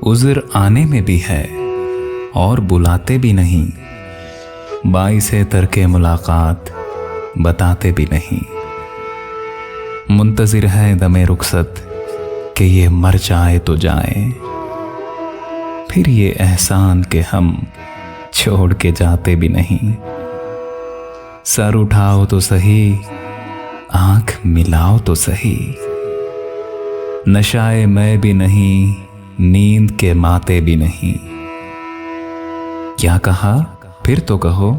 उज़्र आने में भी है और बुलाते भी नहीं, बाइसे तरके मुलाकात बताते भी नहीं। मुंतज़िर है दमे रुखसत कि ये मर जाए तो जाए, फिर ये एहसान कि हम छोड़ के जाते भी नहीं। सर उठाओ तो सही, आंख मिलाओ तो सही, नशाए मैं भी नहीं, नींद के माते भी नहीं। क्या कहा फिर तो कहो,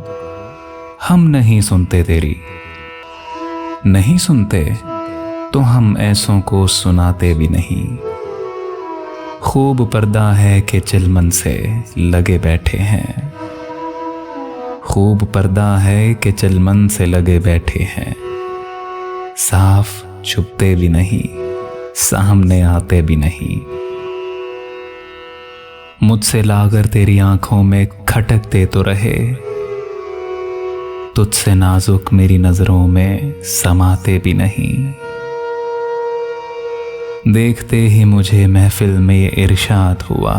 हम नहीं सुनते तेरी, नहीं सुनते तो हम ऐसों को सुनाते भी नहीं। खूब पर्दा है कि चिलमन से लगे बैठे हैं, खूब पर्दा है कि चिलमन से लगे बैठे हैं। साफ छुपते भी नहीं, सामने आते भी नहीं। मुझसे लाकर तेरी आंखों में खटकते तो रहे, तुझसे नाजुक मेरी नजरों में समाते भी नहीं। देखते ही मुझे महफिल में ये इरशाद हुआ,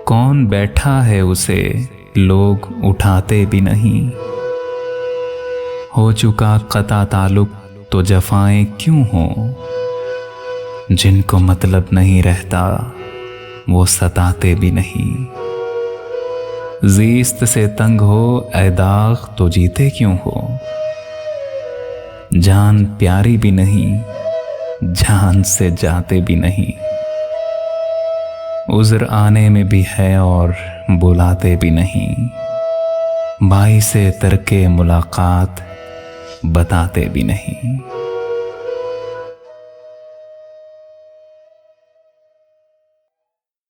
कौन बैठा है उसे लोग उठाते भी नहीं। हो चुका कता ताल्लुक तो जफाएं क्यों हो, जिनको मतलब नहीं रहता वो सताते भी नहीं। ज़ीस्त से तंग हो ऐ दाग तो जीते क्यों हो, जान प्यारी भी नहीं, जान से जाते भी नहीं। उज़्र आने में भी है और बुलाते भी नहीं, बाइसे तरके मुलाकात बताते भी नहीं।